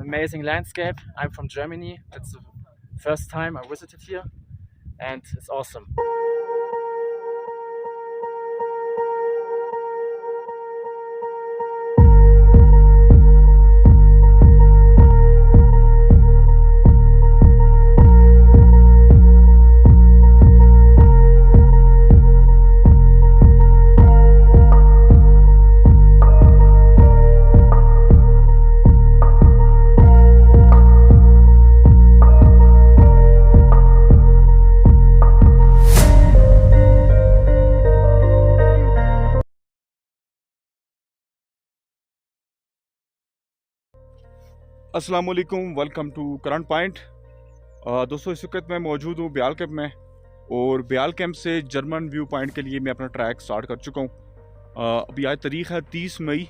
amazing landscape. I'm from Germany. It's the first time I visited here, and it's awesome. अस्सलाम वालेकुम, welcome to current point. दोस्तों, इस वक्त मैं मौजूद हूँ ब्याल कैंप में और ब्याल कैंप से जर्मन व्यू पॉइंट के लिए मैं अपना ट्रैक स्टार्ट कर चुका हूँ। अभी आज तारीख़ है 30 मई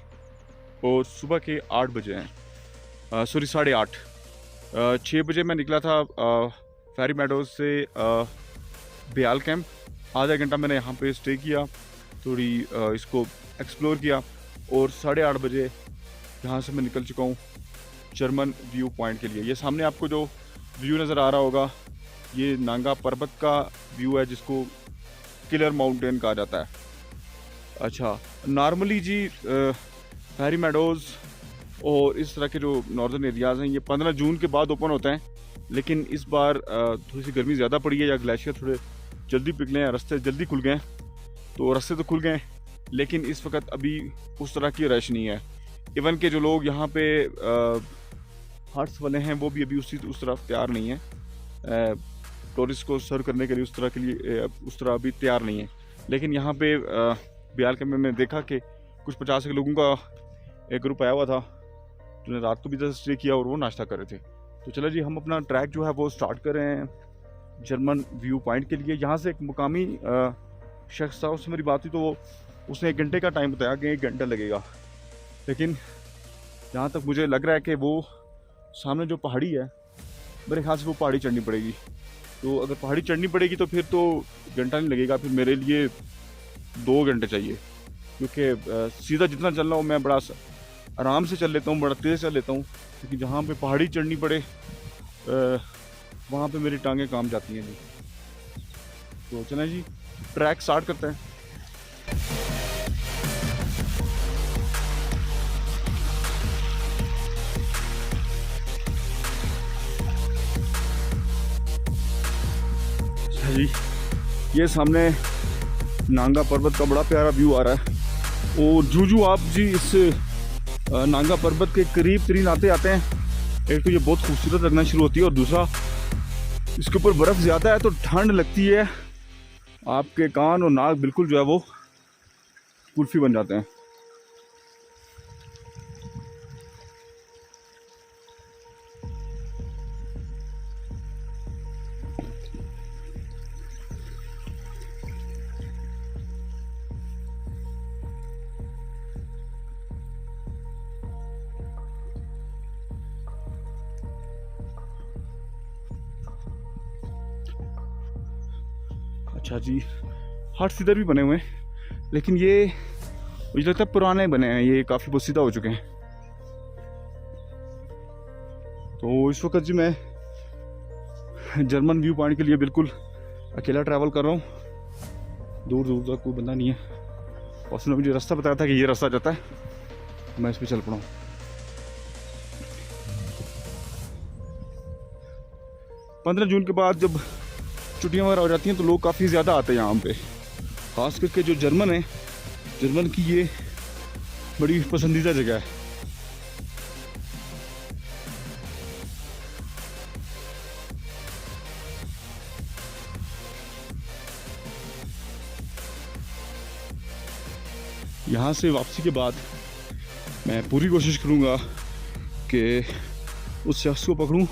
और सुबह के 8 बजे हैं, सॉरी 8:30। 6 बजे मैं निकला था फेरी मेडोज से ब्याल कैंप। आधा घंटा मैंने यहाँ पे स्टे किया, थोड़ी इसको एक्सप्लोर किया और 8:30 बजे यहाँ से मैं निकल चुका हूँ जर्मन व्यू पॉइंट के लिए। ये सामने आपको जो व्यू नज़र आ रहा होगा, ये नांगा पर्वत का व्यू है जिसको किलर माउंटेन कहा जाता है। अच्छा, नॉर्मली जी फेरी मेडोज़ और इस तरह के जो नॉर्दर्न एरियाज़ हैं ये 15 जून के बाद ओपन होते हैं, लेकिन इस बार थोड़ी सी गर्मी ज़्यादा पड़ी है या ग्लेशियर थोड़े जल्दी पिघले हैं, रास्ते जल्दी खुल गए हैं। तो रास्ते तो खुल गए लेकिन इस वक्त अभी उस तरह की रश नहीं है। इवन के जो लोग यहाँ पे हट्स वाले हैं वो भी अभी उस तरफ तैयार नहीं है, टूरिस्ट को सर्व करने के लिए उस तरह अभी तैयार नहीं है। लेकिन यहाँ पे ब्याल कैंप में मैंने देखा कि कुछ 50 लोगों का एक ग्रुप आया हुआ था जिन्होंने रात को भी इधर स्टे किया और वो नाश्ता कर रहे थे। तो चलो जी, हम अपना ट्रैक जो है वो स्टार्ट कर रहे हैं जर्मन व्यू पॉइंट के लिए। यहाँ से एक मुकामी शख्स था, उससे मेरी बात हुई तो उसने 1 घंटे का टाइम बताया कि 1 घंटा लगेगा, लेकिन जहाँ तक मुझे लग रहा है कि वो सामने जो पहाड़ी है मेरे ख्याल से वो पहाड़ी चढ़नी पड़ेगी। तो अगर पहाड़ी चढ़नी पड़ेगी तो फिर तो घंटा नहीं लगेगा, फिर मेरे लिए 2 घंटे चाहिए, क्योंकि सीधा जितना चलना हो मैं बड़ा आराम से चल लेता हूँ, बड़ा तेज़ चल लेता हूँ, लेकिन जहाँ पे पहाड़ी चढ़नी पड़े वहाँ पे मेरी टांगें काम जाती हैं जी। तो चलें जी, ट्रैक स्टार्ट करते हैं। जी, ये सामने नांगा पर्वत का बड़ा प्यारा व्यू आ रहा है और जू आप जी इस नांगा पर्वत के करीब तरीन आते हैं, एक तो ये बहुत खूबसूरत लगना शुरू होती है और दूसरा इसके ऊपर बर्फ़ ज़्यादा है तो ठंड लगती है, आपके कान और नाक बिल्कुल जो है वो कुल्फ़ी बन जाते हैं। अच्छा जी, हट्स इधर भी बने हुए हैं, लेकिन ये मुझे लगता है पुराने बने हैं, ये काफ़ी बसीदा हो चुके हैं। तो इस वक्त जी मैं जर्मन व्यू पॉइंट के लिए बिल्कुल अकेला ट्रैवल कर रहा हूँ, दूर दूर तक कोई बंदा नहीं है। और उसने मुझे रास्ता बताया था कि ये रास्ता जाता है, मैं इस पर चल पड़ा हूँ। पंद्रह जून के बाद जब छुट्टियाँ वगैरह हो जाती हैं तो लोग काफ़ी ज़्यादा आते हैं यहाँ पे, ख़ास करके जो जर्मन है, जर्मन की ये बड़ी पसंदीदा जगह है। यहाँ से वापसी के बाद मैं पूरी कोशिश करूँगा कि उस शख्स को पकड़ूँ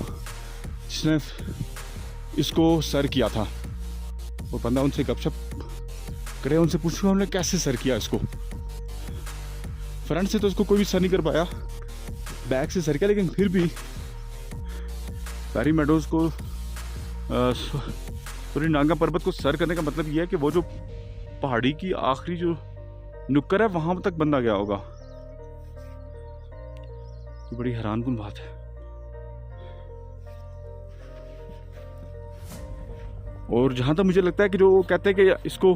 जिसने इसको सर किया था और बंदा उनसे गपशप करे, उनसे पूछूंगा हमने कैसे सर किया इसको। फ्रंट से तो इसको कोई भी सर नहीं कर पाया, बैक से सर किया, लेकिन फिर भी फेरी मेडोज़ को पूरी नांगा पर्वत को सर करने का मतलब ये है कि वो जो पहाड़ी की आखिरी जो नुक्कर है वहां तक बंदा गया होगा। तो बड़ी हैरानकुन बात है। और जहाँ तक मुझे लगता है कि जो कहते हैं कि इसको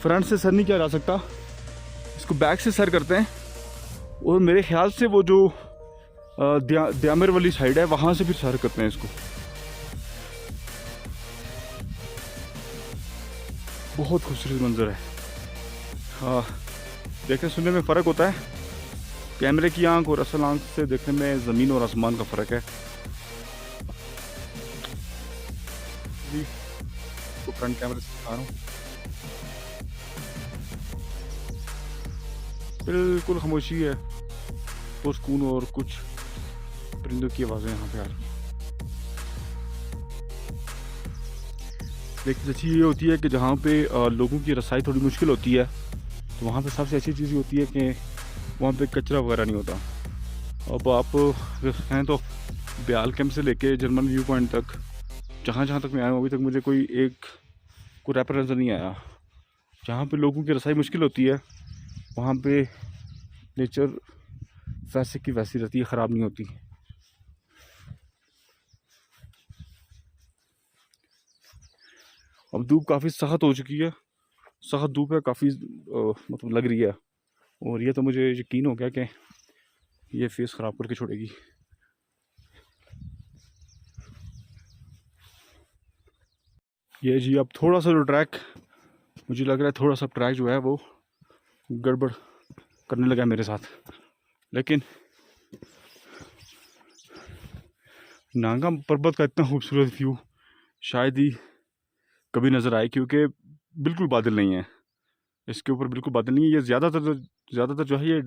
फ्रंट से सर नहीं किया जा सकता, इसको बैक से सर करते हैं। और मेरे ख्याल से वो जो द्यामर वाली साइड है वहाँ से फिर सर करते हैं इसको। बहुत खूबसूरत मंजर है। हाँ, देखने सुनने में फ़र्क होता है। कैमरे की आंख और असल आंख से देखने में ज़मीन और आसमान का फ़र्क है जी। तो फ्रंट कैमरे से दिखा रहा हूँ, बिल्कुल खामोशी है, पुरसकून और कुछ परिंदों की आवाज़ें यहाँ पे आ रही। लेकिन अच्छी ये होती है कि जहाँ पे लोगों की रसाई थोड़ी मुश्किल होती है, तो वहाँ पे सबसे अच्छी चीज़ होती है कि वहाँ पे कचरा वगैरह नहीं होता। अब आप हैं तो ब्याल कैंप से लेके जर्मन व्यू पॉइंट तक, जहाँ जहाँ तक मैं आया हूँ, अभी तक मुझे कोई रैपर नज़र नहीं आया। जहाँ पे लोगों की रसाई मुश्किल होती है वहाँ पे नेचर वैसे की वैसी रहती है, ख़राब नहीं होती। अब धूप काफ़ी सख्त हो चुकी है, सख्त धूप है, काफ़ी मतलब लग रही है। और ये तो मुझे यकीन हो गया कि ये फेस ख़राब करके छोड़ेगी। ये जी अब थोड़ा सा जो ट्रैक मुझे लग रहा है, थोड़ा सा ट्रैक जो है वो गड़बड़ करने लगा मेरे साथ। लेकिन नांगा पर्वत का इतना खूबसूरत व्यू शायद ही कभी नज़र आए, क्योंकि बिल्कुल बादल नहीं है इसके ऊपर, बिल्कुल बादल नहीं है। ये ज़्यादातर जो है ये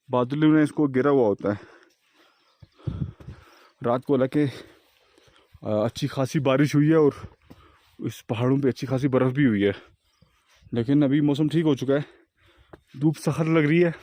बादलों ने इसको गिरा हुआ होता है। रात को हालांकि अच्छी खासी बारिश हुई है और इस पहाड़ों पे अच्छी खासी बर्फ़ भी हुई है, लेकिन अभी मौसम ठीक हो चुका है, धूप सख्त लग रही है।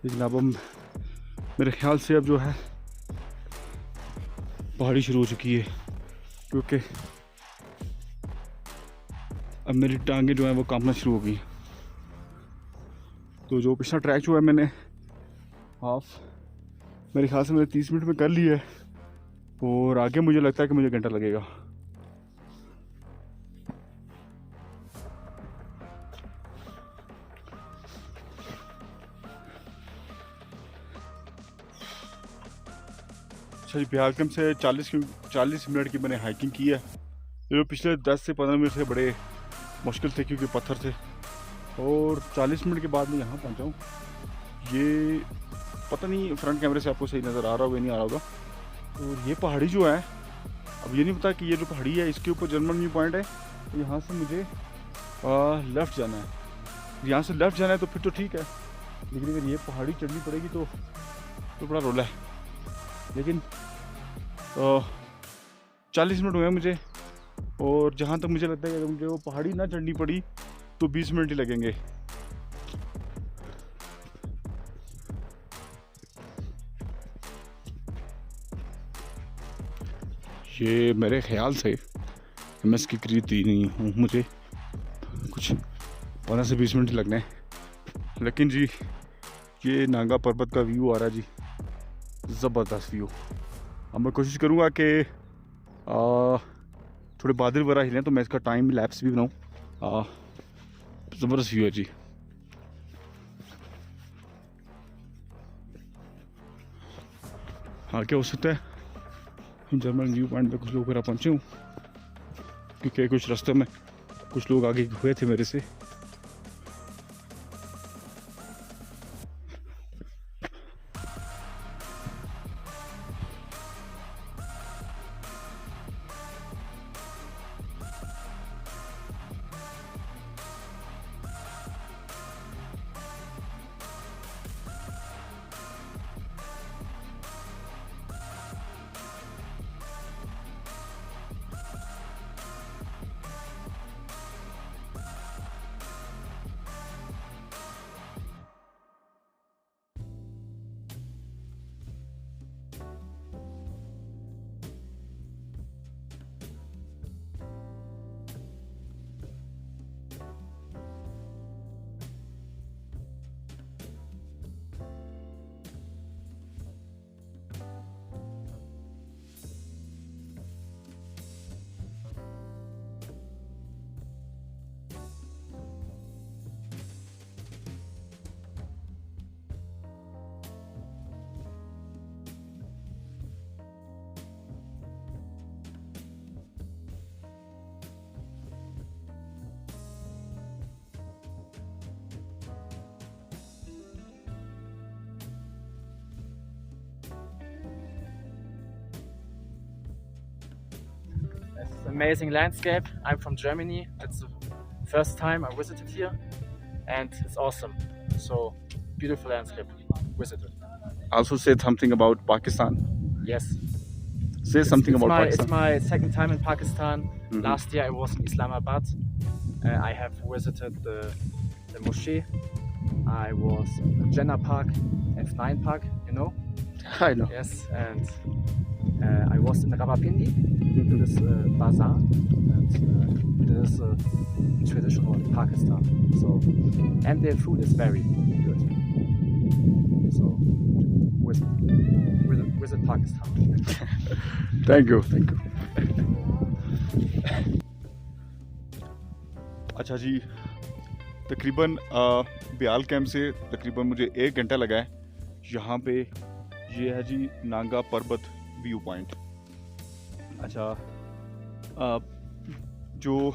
जनाब अब मेरे ख्याल से अब जो है पहाड़ी शुरू हो चुकी है, क्योंकि अब मेरी टांगें जो है वो कांपना शुरू हो गई। तो जो पिछला ट्रैक जो है मैंने मेरे ख्याल से मैंने 30 मिनट में कर लिया है, और आगे मुझे लगता है कि मुझे घंटा लगेगा। अच्छा, ब्याल कैंप से 40 मिनट की मैंने हाइकिंग की है। जो पिछले 10 से 15 मिनट से बड़े मुश्किल थे, क्योंकि पत्थर थे, और 40 मिनट के बाद मैं यहाँ पहुँचा हूँ। ये पता नहीं फ्रंट कैमरे से आपको सही नज़र आ रहा होगा, नहीं आ रहा होगा। और ये पहाड़ी जो है, अब ये नहीं पता कि ये जो पहाड़ी है इसके ऊपर जर्मन व्यू पॉइंट है। तो यहाँ से मुझे लेफ़्ट जाना है। यहाँ से लेफ़्ट जाना है तो फिर तो ठीक है, लेकिन अगर ये पहाड़ी चढ़नी पड़ेगी तो बड़ा रोला है। लेकिन 40 मिनट हुए मुझे, और जहाँ तक मुझे लगता है कि अगर मुझे वो पहाड़ी ना चढ़नी पड़ी तो 20 मिनट ही लगेंगे। ये मेरे ख्याल से मैं इसकी खरीदी नहीं हूँ, मुझे कुछ 15 से 20 मिनट लगने हैं। लेकिन जी ये नांगा पर्वत का व्यू आ रहा है जी, ज़बरदस्त व्यू। अब मैं कोशिश करूँगा कि थोड़े बादल वगैरह हिलें तो मैं इसका टाइम लैप्स भी बनाऊँ। ज़बरदस्त व्यू है जी। हाँ, क्या हो सकता है जर्मन व्यू पॉइंट पे कुछ लोग वगैरह पहुँचे हूँ, क्योंकि कुछ रास्ते में कुछ लोग आगे हुए थे मेरे से। amazing landscape. I'm from Germany. It's the first time I visited here, and it's awesome. So beautiful landscape. Visit it. Also say something about Pakistan. Yes. Say something about Pakistan. It's my second time in Pakistan. Mhm. Last year I was in Islamabad. I have visited the mosque. I was in Jannah Park, F9 Park, you know. I know. Yes, and I was in Rawalpindi, in this bazaar, and this is traditional in Pakistan. So, and their food is very good. So, visit Pakistan. Thank you. अच्छा जी, तकरीबन ब्याल camp से तकरीबन मुझे 1 घंटा लगा है। यहाँ पे ये है जी नांगा पर्वत व्यू पॉइंट। अच्छा, जो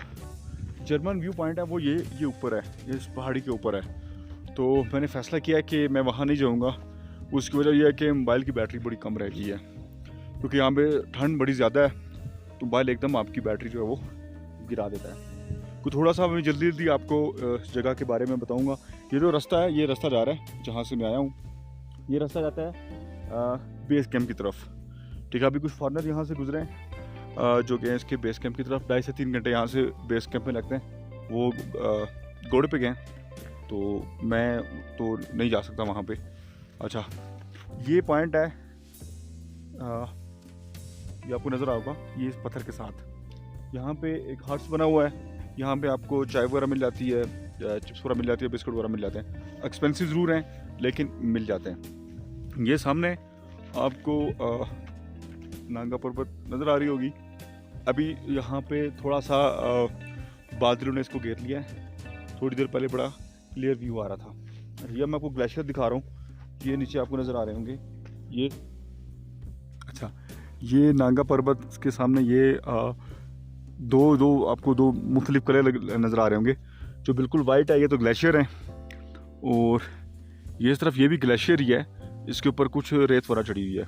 जर्मन व्यू पॉइंट है वो ये ऊपर है, ये इस पहाड़ी के ऊपर है। तो मैंने फ़ैसला किया कि मैं वहाँ नहीं जाऊँगा। उसकी वजह यह है कि मोबाइल की बैटरी बड़ी कम रह गई है, क्योंकि यहाँ पे ठंड बड़ी ज़्यादा है, तो मोबाइल एकदम आपकी बैटरी जो है वो गिरा देता है। तो थोड़ा सा मैं जल्दी आपको इस जगह के बारे में बताऊंगा। ये जो रास्ता है, ये रास्ता जा रहा है जहाँ से मैं आया हूँ। ये रास्ता जाता है बेस कैंप की तरफ। ठीक है, अभी कुछ फॉरनर यहाँ से गुजरे हैं जो गए इसके बेस कैंप की तरफ। 2.5 से 3 घंटे यहाँ से बेस कैंप में लगते हैं। वो घोड़े पे गए, तो मैं तो नहीं जा सकता वहाँ पे। अच्छा, ये पॉइंट है, ये आपको नज़र आएगा, ये इस पत्थर के साथ। यहाँ पे एक हट्स बना हुआ है। यहाँ पे आपको चाय वगैरह मिल जाती है, चिप्स वगैरह मिल जाती है, बिस्कुट वगैरह मिल जाते हैं। एक्सपेंसिव ज़रूर हैं, लेकिन मिल जाते हैं। ये सामने आपको नांगा पर्वत नज़र आ रही होगी। अभी यहाँ पे थोड़ा सा बादलों ने इसको घेर लिया है। थोड़ी देर पहले बड़ा क्लियर व्यू आ रहा था। ये मैं आपको ग्लेशियर दिखा रहा हूँ, ये नीचे आपको नज़र आ रहे होंगे। ये अच्छा, ये नांगा पर्वत के सामने ये आपको दो मुख्तलिफ कलर नज़र आ रहे होंगे। जो बिल्कुल वाइट है ये तो ग्लेशियर है, और ये इस तरफ ये भी ग्लेशियर ही है। इसके ऊपर कुछ रेत वगैरह चढ़ी हुई है,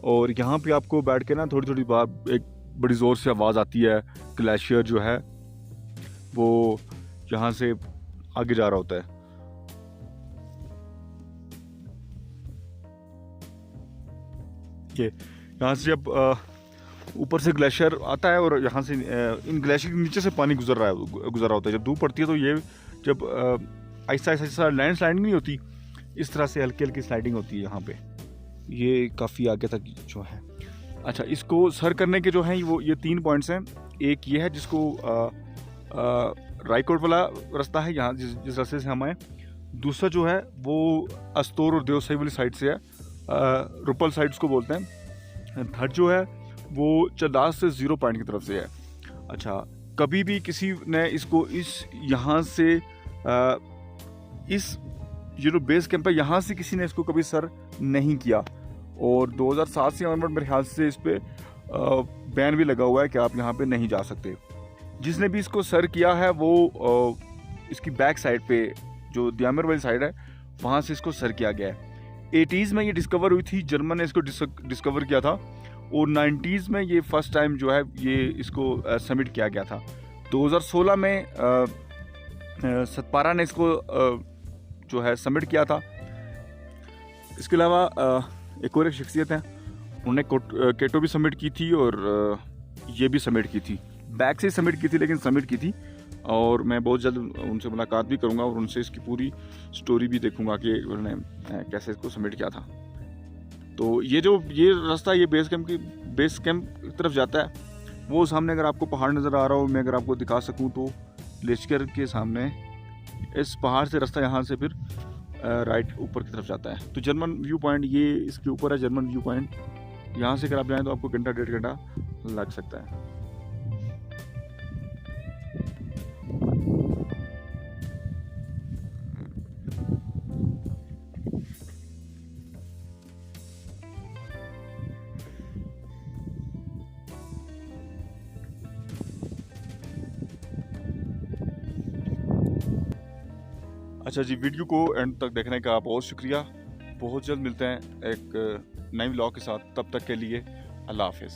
और यहाँ पे आपको बैठ के ना थोड़ी बार एक बड़ी ज़ोर से आवाज़ आती है। ग्लेशियर जो है वो यहाँ से आगे जा रहा होता है। ये यहाँ से जब ऊपर से ग्लेशियर आता है और यहाँ से इन ग्लेशियर के नीचे से पानी गुजर रहा होता है। जब धूप पड़ती है तो ये जब ऐसा लैंड स्लाइडिंग नहीं होती, इस तरह से हल्की स्लाइडिंग होती है यहाँ पे। ये काफ़ी आगे तक जो है। अच्छा, इसको सर करने के जो हैं वो ये 3 पॉइंट्स हैं। एक ये है जिसको रायकोट वाला रास्ता है, यहाँ जिस रास्ते से हम आए। दूसरा जो है वो अस्तोर और देवसाई वाली साइड से है, रुपल साइड उसको बोलते हैं। थर्ड जो है वो चरदास से 0 पॉइंट की तरफ से है। अच्छा, कभी भी किसी ने इसको यहाँ से ये जो बेस कैंप है यहाँ से किसी ने इसको कभी सर नहीं किया, और 2007 से मेरे ख्याल से इस पे बैन भी लगा हुआ है कि आप यहाँ पे नहीं जा सकते। जिसने भी इसको सर किया है वो इसकी बैक साइड पे जो दियामर वाली साइड है वहाँ से इसको सर किया गया है। 80s में ये डिस्कवर हुई थी, जर्मन ने इसको डिस्कवर किया था, और 90s में ये फर्स्ट टाइम जो है ये इसको समिट किया गया था। 2016 में सतपारा ने इसको जो है समिट किया था। इसके अलावा एक और शख्सियत है, उन्होंने केटो भी समिट की थी और ये भी समिट की थी। बैक से समिट की थी लेकिन समिट की थी, और मैं बहुत जल्द उनसे मुलाकात भी करूंगा और उनसे इसकी पूरी स्टोरी भी देखूंगा कि उन्होंने कैसे इसको समिट किया था। तो ये रास्ता ये बेस कैंप की तरफ जाता है। वो सामने अगर आपको पहाड़ नज़र आ रहा हो, मैं अगर आपको दिखा सकूं तो ग्लेशियर के सामने इस पहाड़ से रास्ता यहाँ से फिर राइट ऊपर की तरफ जाता है। तो जर्मन व्यू पॉइंट ये इसके ऊपर है, जर्मन व्यू पॉइंट। यहाँ से अगर आप जाएँ तो आपको घंटा 1.5 घंटा लग सकता है। अच्छा जी, वीडियो को एंड तक देखने का बहुत शुक्रिया। बहुत जल्द मिलते हैं एक नए व्लॉग के साथ। तब तक के लिए अल्लाह हाफिज़।